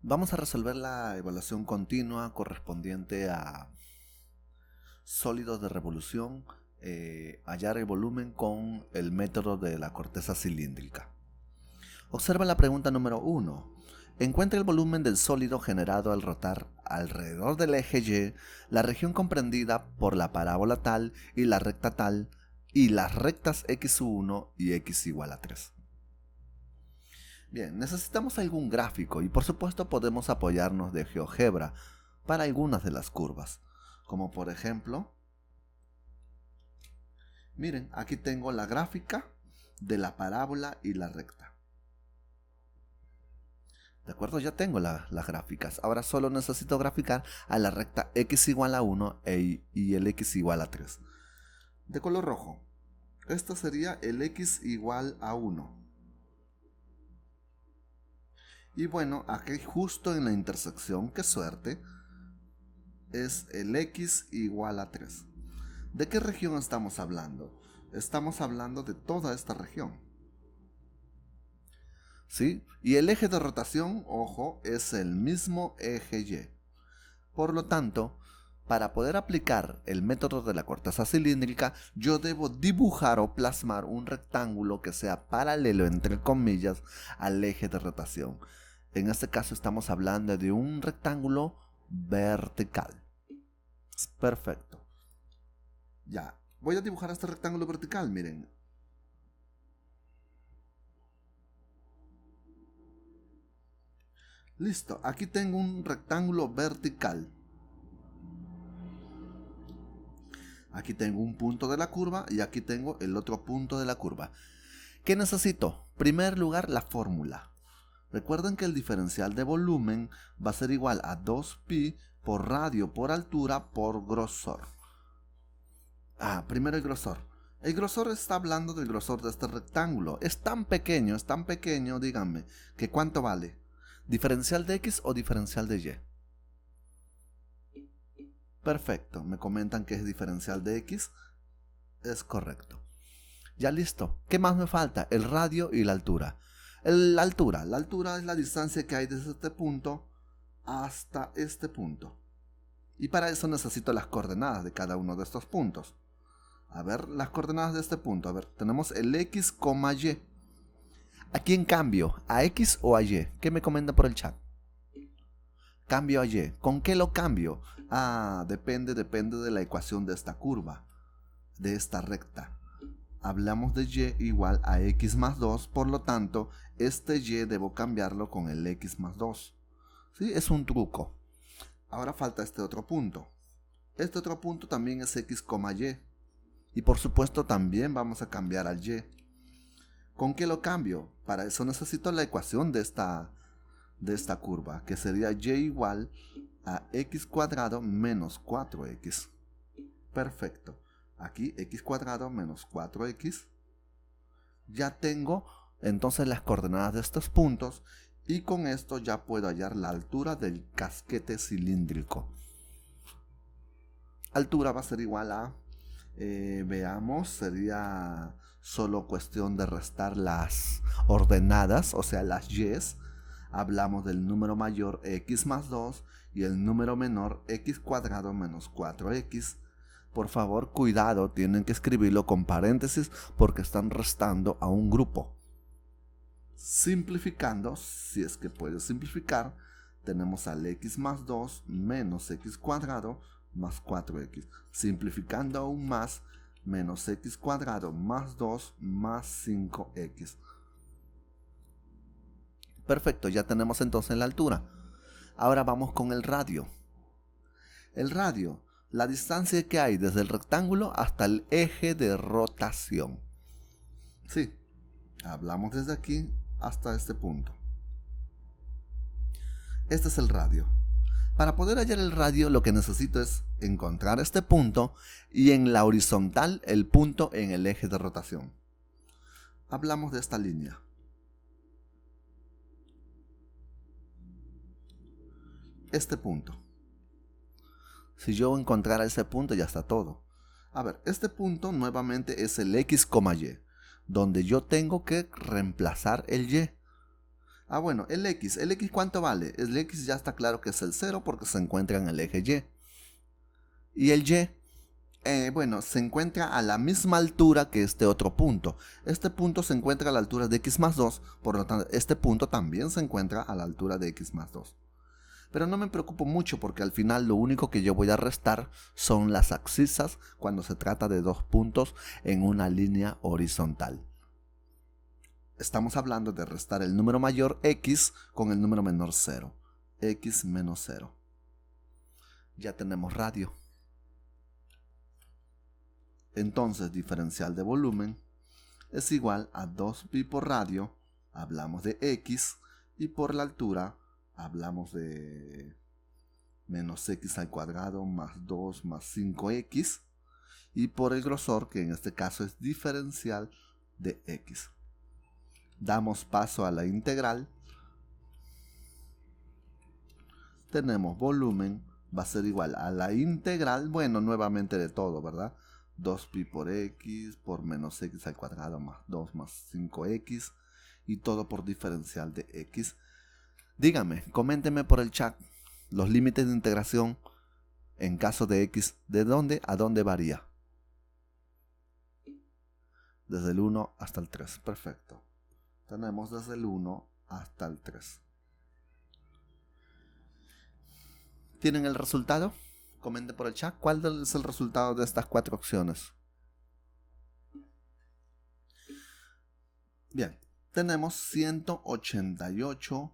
Vamos a resolver la evaluación continua correspondiente a sólidos de revolución, hallar el volumen con el método de la corteza cilíndrica. Observa la pregunta número 1. Encuentra el volumen del sólido generado al rotar alrededor del eje Y, la región comprendida por la parábola tal y la recta tal, y las rectas x1 y x igual a 3. Bien, necesitamos algún gráfico y por supuesto podemos apoyarnos de GeoGebra para algunas de las curvas, como por ejemplo, miren, aquí tengo la gráfica de la parábola y la recta. ¿De acuerdo? Ya tengo las gráficas. Ahora solo necesito graficar a la recta x igual a 1 y el x igual a 3. De color rojo. Esto sería el x igual a 1. Y bueno, aquí justo en la intersección, qué suerte, es el x igual a 3. ¿De qué región estamos hablando? Estamos hablando de toda esta región. ¿Sí? Y el eje de rotación, ojo, es el mismo eje Y. Por lo tanto, para poder aplicar el método de la corteza cilíndrica, yo debo dibujar o plasmar un rectángulo que sea paralelo, entre comillas, al eje de rotación. En este caso estamos hablando de un rectángulo vertical. Perfecto. Ya, voy a dibujar este rectángulo vertical, miren. Listo, aquí tengo un rectángulo vertical. Aquí tengo un punto de la curva y aquí tengo el otro punto de la curva. ¿Qué necesito? En primer lugar, la fórmula. Recuerden que el diferencial de volumen va a ser igual a 2pi por radio por altura por grosor. Primero el grosor. El grosor está hablando del grosor de este rectángulo. Es tan pequeño, díganme, que ¿cuánto vale? ¿Diferencial de x o diferencial de y? Perfecto, me comentan que es diferencial de x. Es correcto. Ya listo. ¿Qué más me falta? El radio y la altura. La altura es la distancia que hay desde este punto hasta este punto. Y para eso necesito las coordenadas de cada uno de estos puntos. A ver, las coordenadas de este punto. A ver, tenemos el x, y. ¿A quién cambio? ¿A x o a y? ¿Qué me comenta por el chat? Cambio a y. ¿Con qué lo cambio? Depende de la ecuación de esta curva, de esta recta. Hablamos de y igual a x más 2, por lo tanto, este y debo cambiarlo con el x más 2. ¿Sí? Es un truco. Ahora falta este otro punto. Este otro punto también es x, y. Y por supuesto también vamos a cambiar al y. ¿Con qué lo cambio? Para eso necesito la ecuación de esta curva, que sería y igual a x cuadrado menos 4x. Perfecto. Aquí x cuadrado menos 4x. Ya tengo entonces las coordenadas de estos puntos y con esto ya puedo hallar la altura del casquete cilíndrico. Altura va a ser igual a, veamos, sería solo cuestión de restar las ordenadas, o sea las y's. Hablamos del número mayor x más 2 y el número menor x cuadrado menos 4x. Por favor, cuidado, tienen que escribirlo con paréntesis porque están restando a un grupo. Simplificando, si es que puedes simplificar, tenemos al x más 2 menos x cuadrado más 4x. Simplificando aún más, menos x cuadrado más 2 más 5x. Perfecto, ya tenemos entonces la altura. Ahora vamos con el radio. El radio, la distancia que hay desde el rectángulo hasta el eje de rotación. Sí, hablamos desde aquí hasta este punto. Este es el radio. Para poder hallar el radio, lo que necesito es encontrar este punto y en la horizontal el punto en el eje de rotación. Hablamos de esta línea. Este punto. Si yo encontrara ese punto, ya está todo. A ver, este punto nuevamente es el x, y, donde yo tengo que reemplazar el y. Ah, bueno, el X. ¿El X cuánto vale? El X ya está claro que es el 0 porque se encuentra en el eje Y. Y el Y, bueno, se encuentra a la misma altura que este otro punto. Este punto se encuentra a la altura de x más 2, por lo tanto, este punto también se encuentra a la altura de x más 2. Pero no me preocupo mucho porque al final lo único que yo voy a restar son las abscisas cuando se trata de dos puntos en una línea horizontal. Estamos hablando de restar el número mayor x con el número menor 0. X menos 0. Ya tenemos radio. Entonces, diferencial de volumen es igual a 2pi por radio, hablamos de x, y por la altura hablamos de menos x al cuadrado más 2 más 5x, y por el grosor, que en este caso es diferencial de x. Damos paso a la integral. Tenemos volumen, va a ser igual a la integral, bueno, nuevamente de todo, ¿verdad? 2pi por x por menos x al cuadrado más 2 más 5x, y todo por diferencial de x. Dígame, coménteme por el chat los límites de integración en caso de x, ¿de dónde a dónde varía? Desde el 1 hasta el 3, perfecto. Tenemos desde el 1 hasta el 3. ¿Tienen el resultado? Comenten por el chat cuál es el resultado de estas 4 opciones. Bien, tenemos 188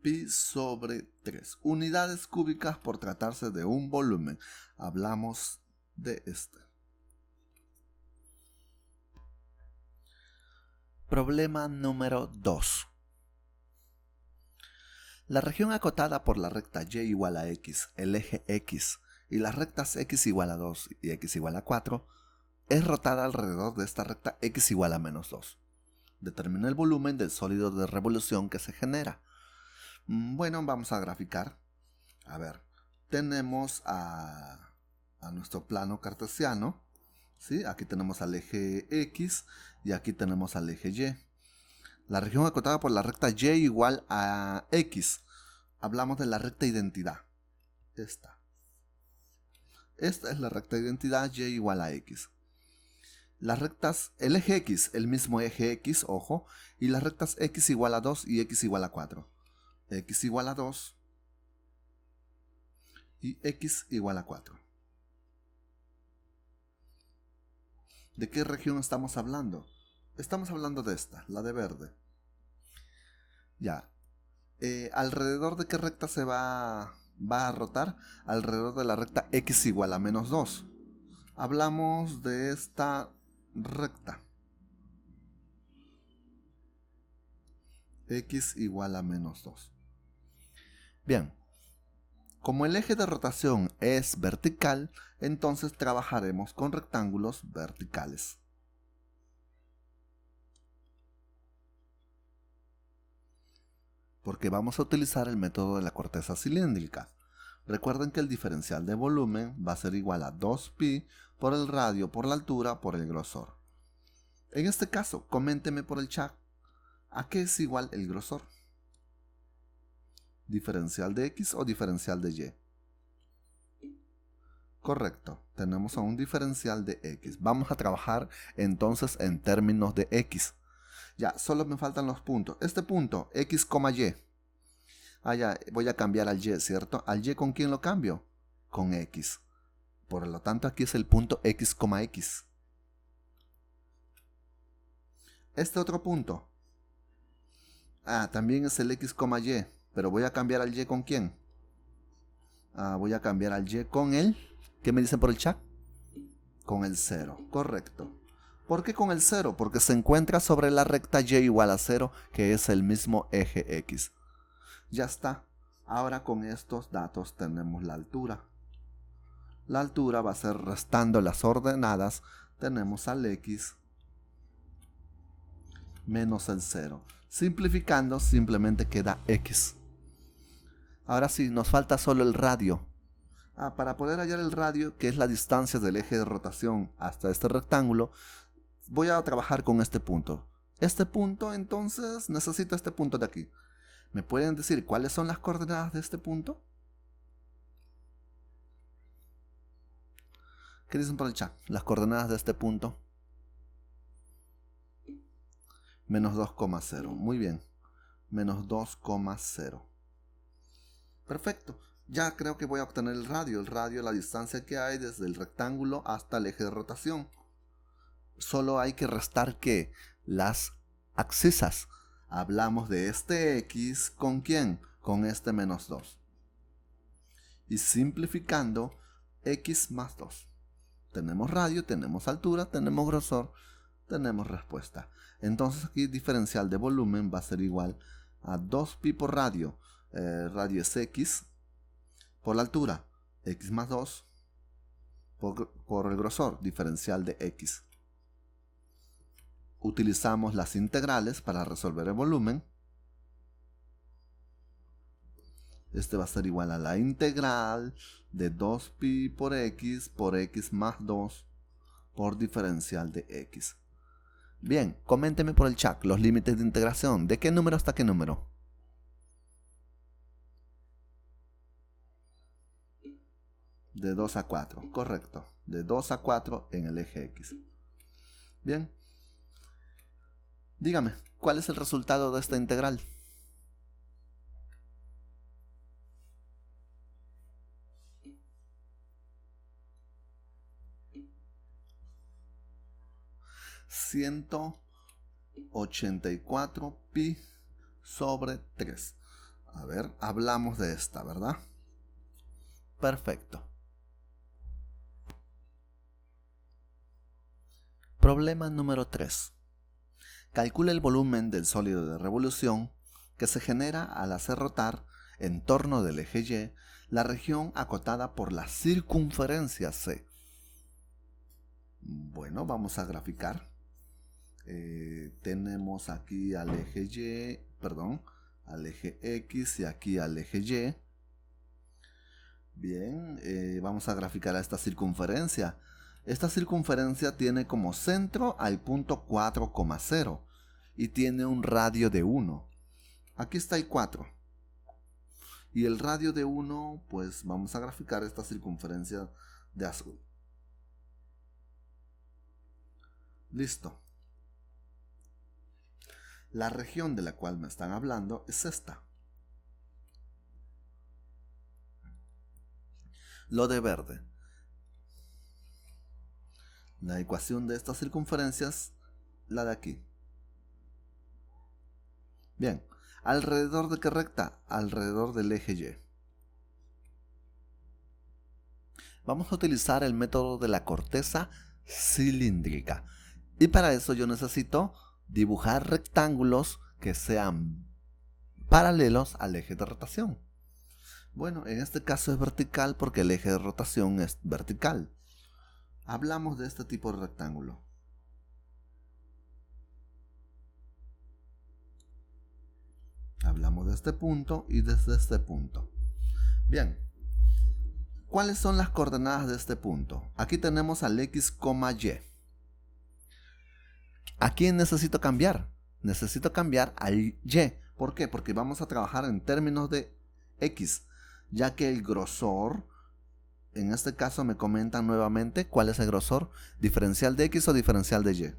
pi sobre 3 unidades cúbicas por tratarse de un volumen. Hablamos de este. Problema número 2. La región acotada por la recta y igual a x, el eje x, y las rectas x igual a 2 y x igual a 4, es rotada alrededor de esta recta x igual a menos 2. Determina el volumen del sólido de revolución que se genera. Bueno, vamos a graficar. A ver, tenemos a nuestro plano cartesiano, ¿sí? Aquí tenemos al eje x y aquí tenemos al eje y. La región acotada por la recta y igual a x. Hablamos de la recta identidad. Esta es la recta identidad y igual a x. Las rectas, el eje x, el mismo eje x, ojo, y las rectas x igual a 2 y x igual a 4. X igual a 2 y x igual a 4. ¿De qué región estamos hablando? Estamos hablando de esta, la de verde. Ya. ¿Alrededor de qué recta se va a rotar? Alrededor de la recta x igual a menos 2. Hablamos de esta recta. X igual a menos 2. Bien. Como el eje de rotación es vertical, entonces trabajaremos con rectángulos verticales. Porque vamos a utilizar el método de la corteza cilíndrica. Recuerden que el diferencial de volumen va a ser igual a 2pi por el radio, por la altura, por el grosor. En este caso, coménteme por el chat, ¿a qué es igual el grosor? ¿Diferencial de x o diferencial de y? Correcto, tenemos a un diferencial de x. Vamos a trabajar entonces en términos de x. Ya, solo me faltan los puntos. Este punto, x, y. Ah, ya, voy a cambiar al y, ¿cierto? ¿Al y con quién lo cambio? Con x. Por lo tanto, aquí es el punto x, x. Este otro punto. Ah, también es el x, y. Pero voy a cambiar al y con quién. Ah, voy a cambiar al y con el... ¿Qué me dicen por el chat? Con el 0, correcto. ¿Por qué con el 0? Porque se encuentra sobre la recta y igual a 0, que es el mismo eje x. Ya está. Ahora con estos datos tenemos la altura. La altura va a ser restando las ordenadas. Tenemos al x menos el 0. Simplificando, simplemente queda x. Ahora sí, nos falta solo el radio. Para poder hallar el radio, que es la distancia del eje de rotación hasta este rectángulo, voy a trabajar con este punto. Este punto, entonces, necesito este punto de aquí. ¿Me pueden decir cuáles son las coordenadas de este punto? ¿Qué dicen por el chat? Las coordenadas de este punto. Menos 2,0. Muy bien. Menos 2,0. Perfecto. Ya creo que voy a obtener el radio. El radio es la distancia que hay desde el rectángulo hasta el eje de rotación. Solo hay que restar que las abscisas. Hablamos de este X con ¿quién? Con este menos 2. Y simplificando, X más 2. Tenemos radio, tenemos altura, tenemos grosor, tenemos respuesta. Entonces aquí diferencial de volumen va a ser igual a 2pi por radio. Radio es X. Por la altura, X más 2. Por el grosor, diferencial de X. Utilizamos las integrales para resolver el volumen. Este va a ser igual a la integral de 2pi por X más 2 por diferencial de X. Bien, coménteme por el chat los límites de integración. ¿De qué número hasta qué número? De 2 a 4, correcto. De 2 a 4 en el eje X. Bien. Dígame, ¿cuál es el resultado de esta integral? ...184pi sobre 3. A ver, hablamos de esta, ¿verdad? Perfecto. Problema número 3. Calcula el volumen del sólido de revolución que se genera al hacer rotar en torno del eje Y la región acotada por la circunferencia C. Bueno, vamos a graficar. Tenemos aquí al eje Y, perdón, al eje X y aquí al eje Y. Bien, vamos a graficar a esta circunferencia. Esta circunferencia tiene como centro al punto 4,0 y tiene un radio de 1. Aquí está el 4. Y el radio de 1, pues vamos a graficar esta circunferencia de azul. Listo. La región de la cual me están hablando es esta. Lo de verde. La ecuación de estas circunferencias, la de aquí. Bien, ¿alrededor de qué recta? Alrededor del eje Y. Vamos a utilizar el método de la corteza cilíndrica. Y para eso yo necesito dibujar rectángulos que sean paralelos al eje de rotación. Bueno, en este caso es vertical porque el eje de rotación es vertical. Hablamos de este tipo de rectángulo. Hablamos de este punto y desde este punto. Bien. ¿Cuáles son las coordenadas de este punto? Aquí tenemos al X, Y. ¿A quién necesito cambiar? Necesito cambiar al Y. ¿Por qué? Porque vamos a trabajar en términos de X, ya que el grosor, en este caso me comentan nuevamente cuál es el grosor, diferencial de X o diferencial de Y.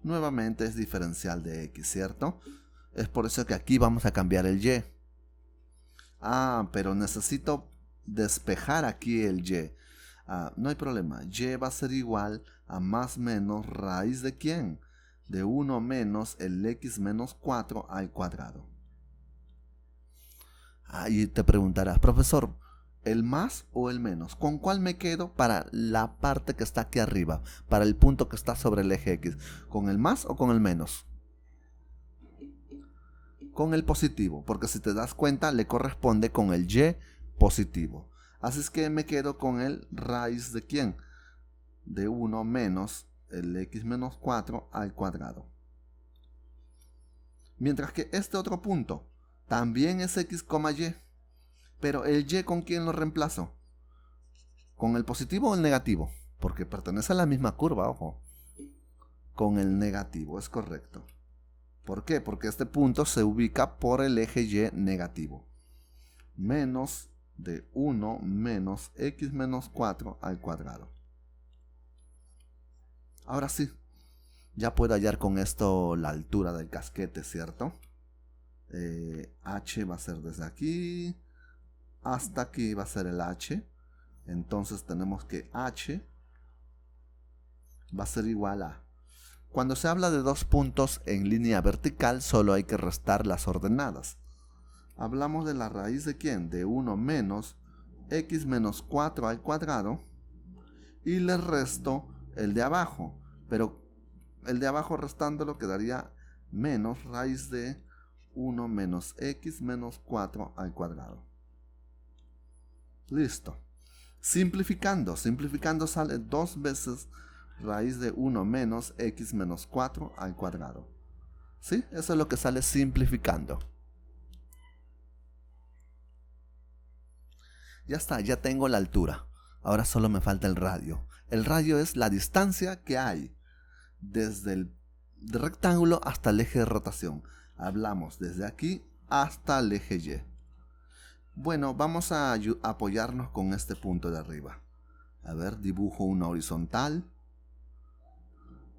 Nuevamente es diferencial de X, ¿cierto? Es por eso que aquí vamos a cambiar el Y. Ah, pero necesito despejar aquí el Y. No hay problema. Y va a ser igual a más menos raíz de ¿quién? De 1 menos el X menos 4 al cuadrado. Y te preguntarás, profesor, ¿el más o el menos? ¿Con cuál me quedo para la parte que está aquí arriba? Para el punto que está sobre el eje X. ¿Con el más o con el menos? Con el positivo, porque si te das cuenta le corresponde con el Y positivo. Así es que me quedo con el raíz de ¿quién? De 1 menos el X menos 4 al cuadrado. Mientras que este otro punto también es X, Y. Pero el Y, ¿con quién lo reemplazo? ¿Con el positivo o el negativo? Porque pertenece a la misma curva, ojo. Con el negativo, es correcto. ¿Por qué? Porque este punto se ubica por el eje Y negativo. Menos de 1 menos x menos 4 al cuadrado. Ahora sí, ya puedo hallar con esto la altura del casquete, ¿cierto? H va a ser desde aquí hasta aquí va a ser el H. Entonces tenemos que H va a ser igual a... Cuando se habla de dos puntos en línea vertical, solo hay que restar las ordenadas. Hablamos de la raíz de ¿quién? De 1 menos x menos 4 al cuadrado. Y le resto el de abajo. Pero el de abajo restándolo quedaría menos raíz de 1 menos x menos 4 al cuadrado. Listo. Simplificando sale 2 veces raíz de 1 menos x menos 4 al cuadrado. ¿Sí? Eso es lo que sale simplificando. Ya está, ya tengo la altura. Ahora solo me falta el radio. El radio es la distancia que hay desde el rectángulo hasta el eje de rotación. Hablamos desde aquí hasta el eje Y. Bueno, vamos a apoyarnos con este punto de arriba. A ver, dibujo una horizontal.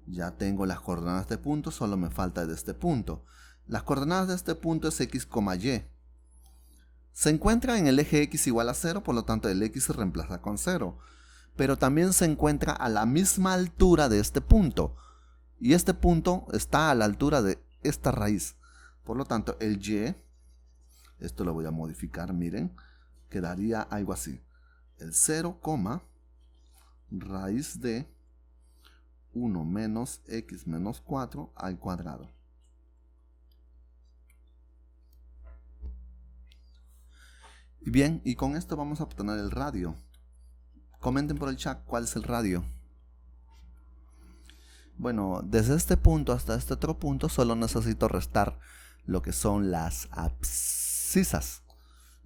Ya tengo las coordenadas de este punto, solo me falta de este punto. Las coordenadas de este punto es x, y. Se encuentra en el eje x igual a 0, por lo tanto el x se reemplaza con 0. Pero también se encuentra a la misma altura de este punto. Y este punto está a la altura de esta raíz. Por lo tanto, el y, esto lo voy a modificar, miren, quedaría algo así. El 0, raíz de 1 menos x menos 4 al cuadrado. Y bien, y con esto vamos a obtener el radio. Comenten por el chat cuál es el radio. Bueno, desde este punto hasta este otro punto solo necesito restar lo que son las abscisas.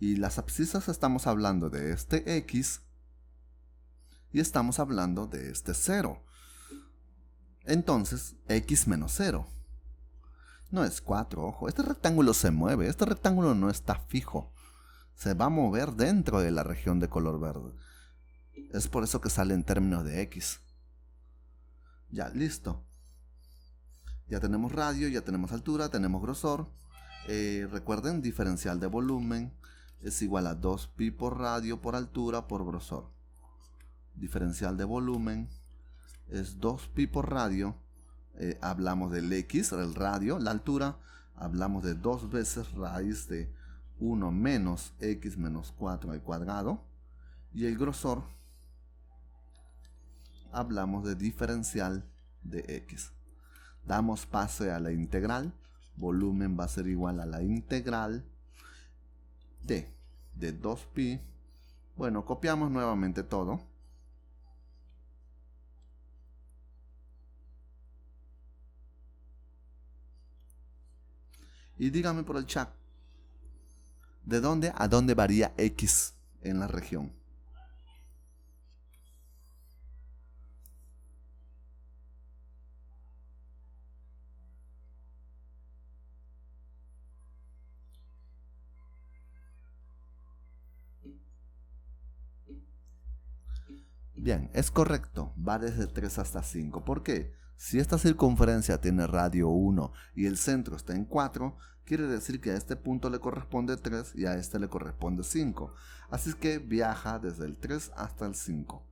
Y las abscisas estamos hablando de este x y estamos hablando de este 0. Entonces, x menos 0. No es 4, ojo. Este rectángulo se mueve. Este rectángulo no está fijo. Se va a mover dentro de la región de color verde. Es por eso que sale en términos de x. Ya, listo. Ya tenemos radio, ya tenemos altura, tenemos grosor. Recuerden, diferencial de volumen es igual a 2pi por radio por altura por grosor. Diferencial de volumen es 2pi por radio. Hablamos del x, el radio, la altura. Hablamos de 2 veces raíz de 1 menos x menos 4 al cuadrado. Y el grosor, hablamos de diferencial de x. Damos pase a la integral. Volumen va a ser igual a la integral de 2pi. Bueno, copiamos nuevamente todo. Y díganme por el chat, ¿de dónde a dónde varía x en la región? Bien, es correcto, va desde 3 hasta 5. ¿Por qué? Si esta circunferencia tiene radio 1 y el centro está en 4, quiere decir que a este punto le corresponde 3 y a este le corresponde 5. Así que viaja desde el 3 hasta el 5.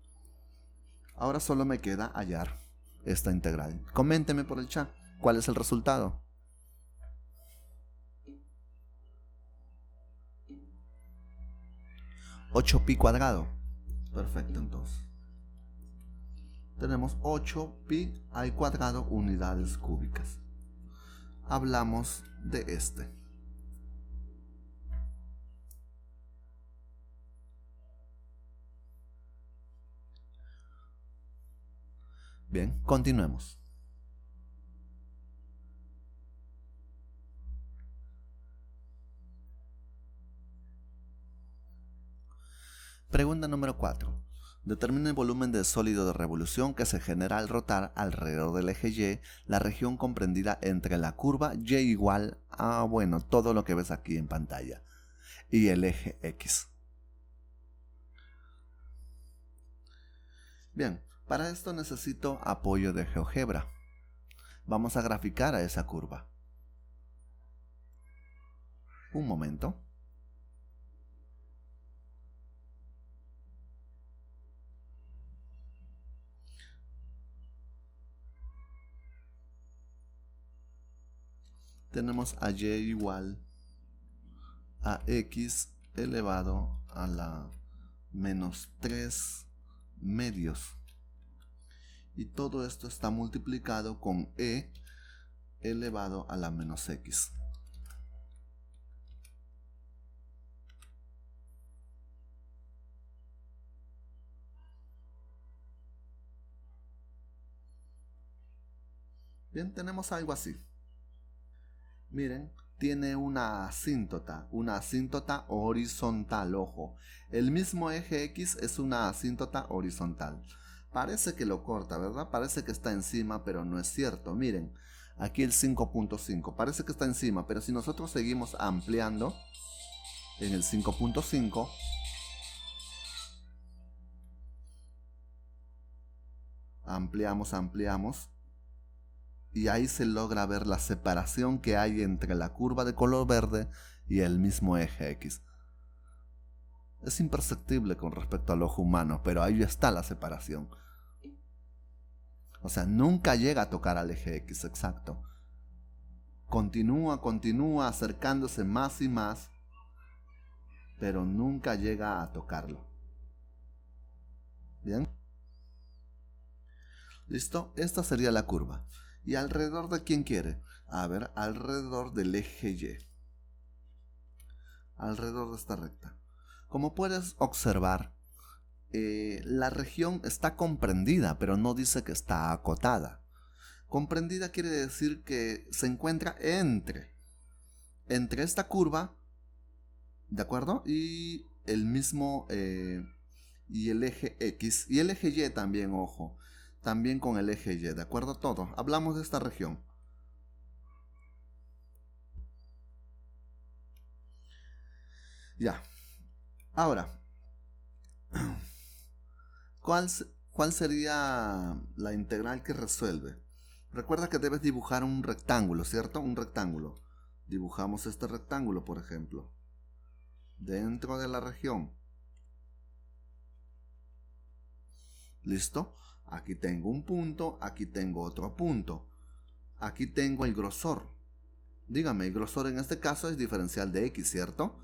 Ahora solo me queda hallar esta integral. Coméntenme por el chat cuál es el resultado. 8pi cuadrado. Perfecto, entonces. Tenemos 8pi al cuadrado unidades cúbicas. Hablamos de este. Bien, continuemos. Pregunta número 4. Determina el volumen del sólido de revolución que se genera al rotar alrededor del eje Y, la región comprendida entre la curva Y igual a, bueno, todo lo que ves aquí en pantalla, y el eje X. Bien, para esto necesito apoyo de GeoGebra. Vamos a graficar a esa curva. Un momento. Tenemos a Y igual a X elevado a la menos 3 medios. Y todo esto está multiplicado con E elevado a la menos X. Bien, tenemos algo así. Miren, tiene una asíntota horizontal, ojo. El mismo eje X es una asíntota horizontal. Parece que lo corta, ¿verdad? Parece que está encima, pero no es cierto. Miren, aquí el 5.5, parece que está encima, pero si nosotros seguimos ampliando en el 5.5, ampliamos, y ahí se logra ver la separación que hay entre la curva de color verde y el mismo eje X. Es imperceptible con respecto al ojo humano, pero ahí está la separación. O sea, nunca llega a tocar al eje X, exacto. Continúa acercándose más y más, pero nunca llega a tocarlo. ¿Bien? ¿Listo? Esta sería la curva. ¿Y alrededor de quién quiere? A ver, alrededor del eje Y. Alrededor de esta recta. Como puedes observar, la región está comprendida, pero no dice que está acotada. Comprendida quiere decir que se encuentra entre esta curva, ¿de acuerdo? Y el mismo, y el eje X, y el eje Y también, ojo, también con el eje Y, ¿de acuerdo? Todo, hablamos de esta región. Ya, ahora, ¿cuál sería la integral que resuelve? Recuerda que debes dibujar un rectángulo, ¿cierto? Un rectángulo. Dibujamos este rectángulo, por ejemplo, dentro de la región. ¿Listo? Aquí tengo un punto, aquí tengo otro punto. Aquí tengo el grosor. Dígame, el grosor en este caso es diferencial de X, ¿cierto?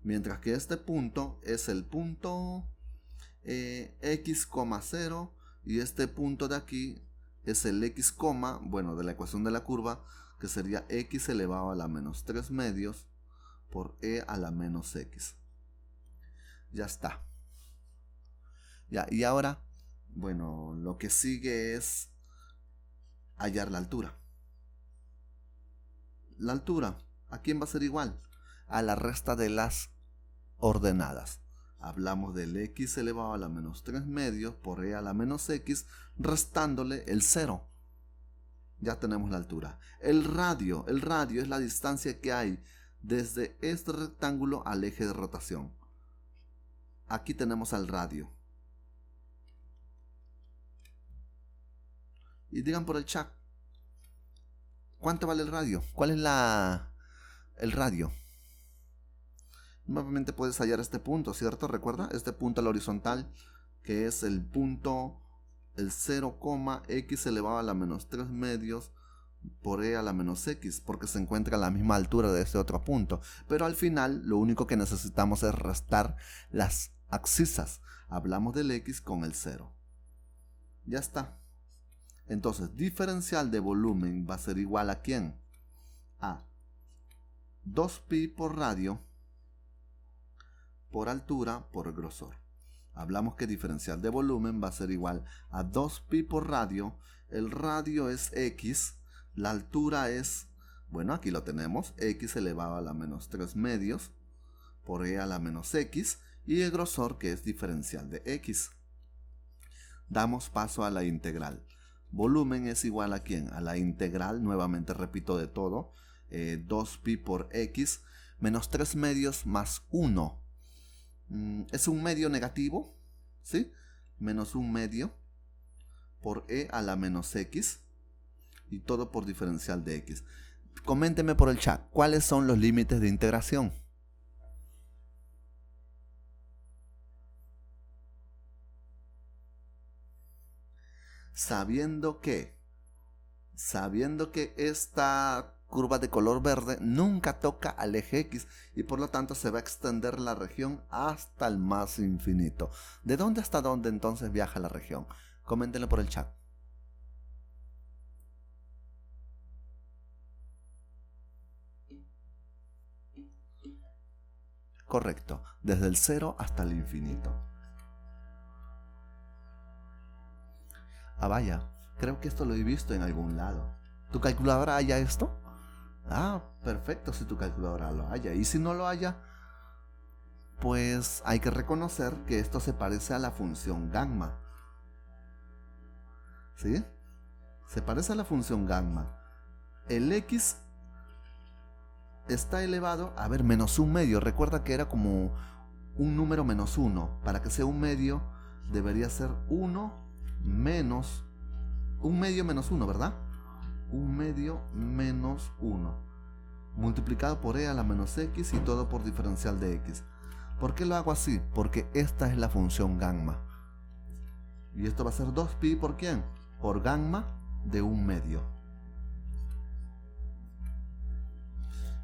Mientras que este punto es el punto X, 0, y este punto de aquí es el X, bueno, de la ecuación de la curva, que sería X elevado a la menos 3 medios por E a la menos X. Ya está. Ya, y ahora, bueno, lo que sigue es hallar la altura. La altura, ¿a quién va a ser igual? A la resta de las ordenadas. Hablamos del X elevado a la menos 3 medios por E a la menos X, restándole el 0. Ya tenemos la altura. El radio es la distancia que hay desde este rectángulo al eje de rotación. Aquí tenemos al radio. Y digan por el chat, ¿cuánto vale el radio? ¿Cuál es el radio? Nuevamente puedes hallar este punto, ¿cierto? Recuerda, este punto a la horizontal, que es el punto, el 0, X elevado a la menos 3 medios por E a la menos X, porque se encuentra a la misma altura de este otro punto. Pero al final, lo único que necesitamos es restar las abscisas. Hablamos del X con el 0. Ya está. Entonces, diferencial de volumen va a ser igual a ¿quién? A 2pi por radio por altura por grosor. Hablamos que diferencial de volumen va a ser igual a 2pi por radio. El radio es X, la altura es, bueno, aquí lo tenemos, X elevado a la menos 3 medios por E a la menos X, y el grosor, que es diferencial de X. damos paso a la integral. Volumen es igual a ¿quién? A la integral, nuevamente repito, de todo. 2pi por x menos 3 medios más 1. Es un medio negativo, ¿sí? Menos un medio por e a la menos x. Y todo por diferencial de x. Coménteme por el chat, ¿cuáles son los límites de integración? Sabiendo que esta curva de color verde nunca toca al eje X y por lo tanto se va a extender la región hasta el más infinito. ¿De dónde hasta dónde entonces viaja la región? Coméntenlo por el chat. Correcto, desde el 0 hasta el infinito. Ah, vaya, creo que esto lo he visto en algún lado. ¿Tu calculadora halla esto? Ah, perfecto si tu calculadora lo halla. Y si no lo halla, pues hay que reconocer que esto se parece a la función gamma. ¿Sí? Se parece a la función gamma. El x está elevado, a ver, menos un medio. Recuerda que era como un número menos 1. Para que sea un medio, debería ser 1 menos... un medio menos 1, ¿verdad? Un medio menos 1. Multiplicado por e a la menos x y todo por diferencial de x. ¿Por qué lo hago así? Porque esta es la función gamma. Y esto va a ser 2pi por ¿quién? Por gamma de un medio.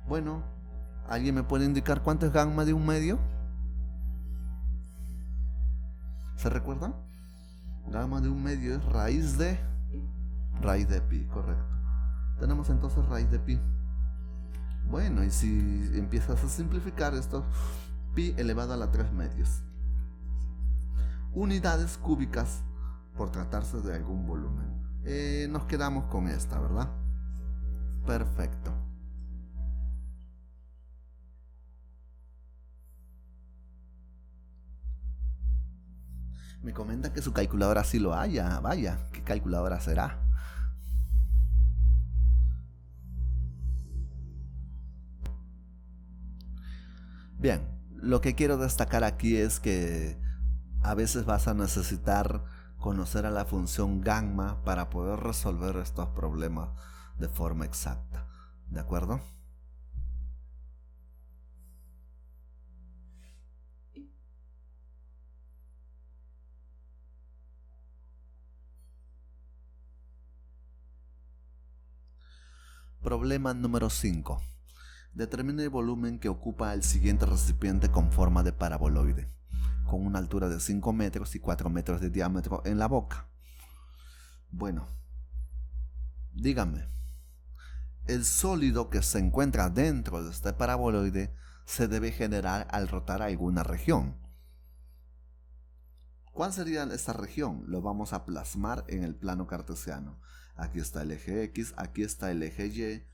Bueno, ¿alguien me puede indicar cuánto es gamma de un medio? ¿Se recuerdan? Gamma de un medio es raíz de pi, correcto. Tenemos entonces raíz de pi. Bueno, y si empiezas a simplificar esto, pi elevado a la 3 medios. Unidades cúbicas por tratarse de algún volumen. Nos quedamos con esta, ¿verdad? Perfecto. Me comenta que su calculadora sí lo haya. Vaya, ¿qué calculadora será? Bien, lo que quiero destacar aquí es que a veces vas a necesitar conocer a la función gamma para poder resolver estos problemas de forma exacta. ¿De acuerdo? Problema número 5. Determine el volumen que ocupa el siguiente recipiente con forma de paraboloide, con una altura de 5 metros y 4 metros de diámetro en la boca. Bueno, dígame, el sólido que se encuentra dentro de este paraboloide se debe generar al rotar alguna región. ¿Cuál sería esta región? Lo vamos a plasmar en el plano cartesiano. Aquí está el eje X, aquí está el eje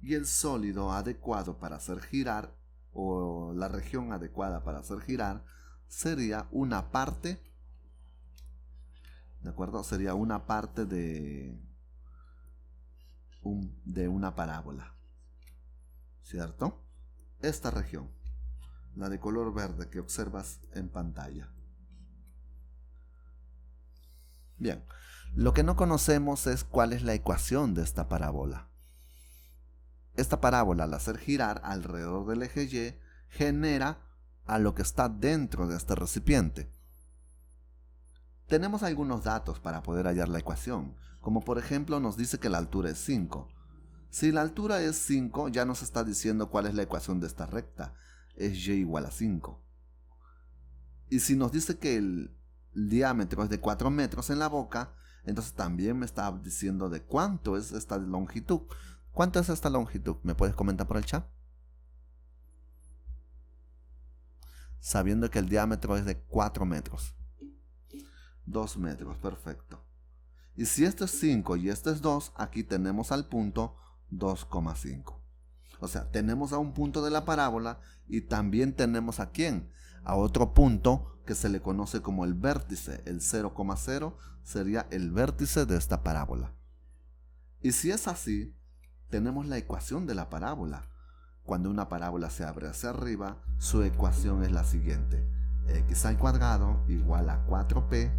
y el sólido adecuado para hacer girar, o la región adecuada para hacer girar, sería una parte, ¿de acuerdo? Sería una parte de una parábola, ¿cierto? Esta región, la de color verde que observas en pantalla. Bien, lo que no conocemos es cuál es la ecuación de esta parábola. Esta parábola, al hacer girar alrededor del eje Y, genera a lo que está dentro de este recipiente. Tenemos algunos datos para poder hallar la ecuación, como por ejemplo nos dice que la altura es 5. Si la altura es 5, ya nos está diciendo cuál es la ecuación de esta recta. Es y igual a 5. Y si nos dice que el diámetro es de 4 metros en la boca, entonces también me está diciendo de cuánto es esta longitud. ¿Cuánto es esta longitud? ¿Me puedes comentar por el chat? Sabiendo que el diámetro es de 4 metros. 2 metros, perfecto. Y si esto es 5 y esto es 2, aquí tenemos al punto 2,5. O sea, tenemos a un punto de la parábola y también tenemos a ¿quién? a otro punto que se le conoce como el vértice. El 0,0 sería el vértice de esta parábola. Y si es así, tenemos la ecuación de la parábola. Cuando una parábola se abre hacia arriba, su ecuación es la siguiente: x al cuadrado igual a 4p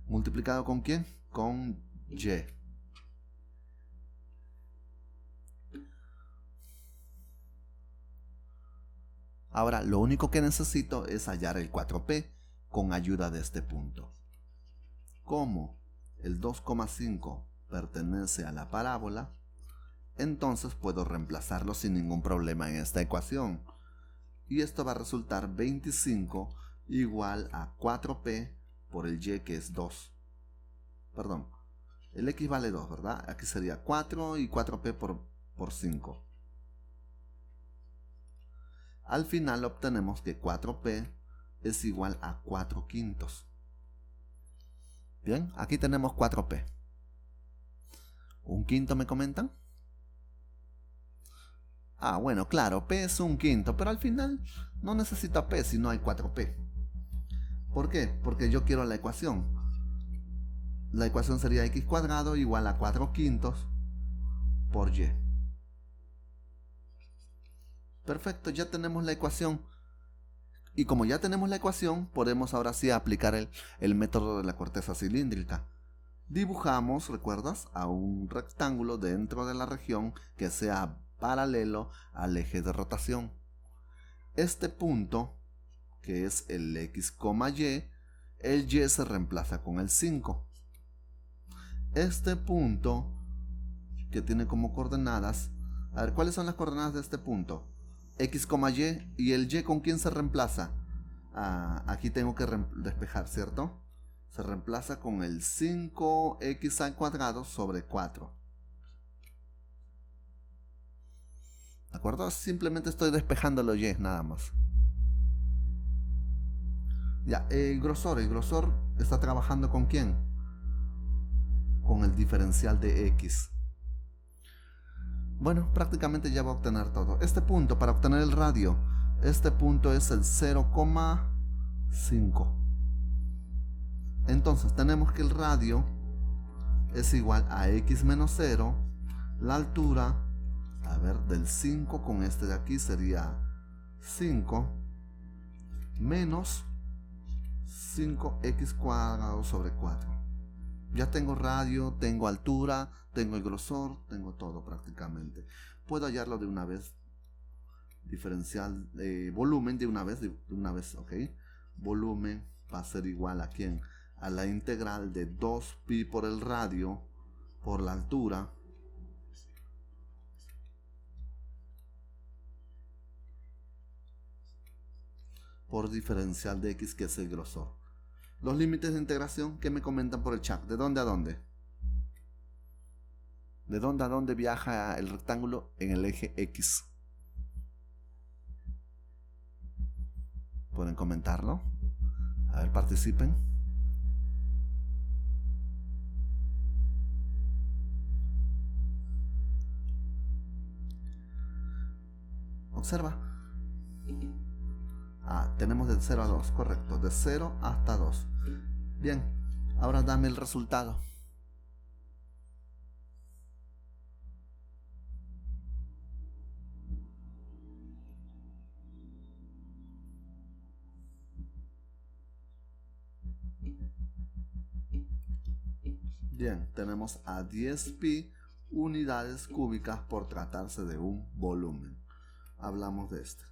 multiplicado ¿con quién? Con y. Ahora, lo único que necesito es hallar el 4p con ayuda de este punto. Como el 2,5 pertenece a la parábola, entonces puedo reemplazarlo sin ningún problema en esta ecuación. Y esto va a resultar 25 igual a 4p por el y, que es 2. Perdón, el x vale 2, ¿verdad? Aquí sería 4 y 4p por 5. Al final obtenemos que 4p es igual a 4 quintos. Bien, aquí tenemos 4p. ¿Un quinto me comentan? Ah, bueno, claro, p es un quinto, pero al final no necesito p si no hay 4p. ¿Por qué? Porque yo quiero la ecuación. La ecuación sería x cuadrado igual a 4 quintos por y. Perfecto, ya tenemos la ecuación. Y como ya tenemos la ecuación, podemos ahora sí aplicar el método de la corteza cilíndrica. Dibujamos, ¿recuerdas?, a un rectángulo dentro de la región que sea paralelo al eje de rotación. Este punto, que es el x, y, el y se reemplaza con el 5. Este punto, que tiene como coordenadas, a ver, ¿cuáles son las coordenadas de este punto? X, y el y, ¿con quién se reemplaza? Aquí tengo que despejar, ¿cierto? Se reemplaza con el 5x al cuadrado sobre 4. ¿De acuerdo? Simplemente estoy despejando los y nada más. Ya, el grosor está trabajando ¿con quién? Con el diferencial de x. Bueno, prácticamente ya va a obtener todo. Este punto, para obtener el radio, este punto es el 0,5. Entonces tenemos que el radio es igual a x menos 0. La altura, a ver, del 5 con este de aquí sería 5 menos 5x cuadrado sobre 4. Ya tengo radio, tengo altura, tengo el grosor, tengo todo prácticamente. Puedo hallarlo de una vez. Diferencial de volumen de una vez, ¿ok? Volumen va a ser igual a ¿quién? A la integral de 2pi por el radio por la altura por diferencial de x, que es el grosor. Los límites de integración, ¿qué me comentan por el chat? ¿De dónde a dónde? ¿De dónde a dónde viaja el rectángulo en el eje x? ¿Pueden comentarlo? A ver, participen. Observa. Tenemos del 0 a 2, correcto. De 0 hasta 2. Bien, ahora dame el resultado. Bien, tenemos a 10pi unidades cúbicas por tratarse de un volumen. Hablamos de este.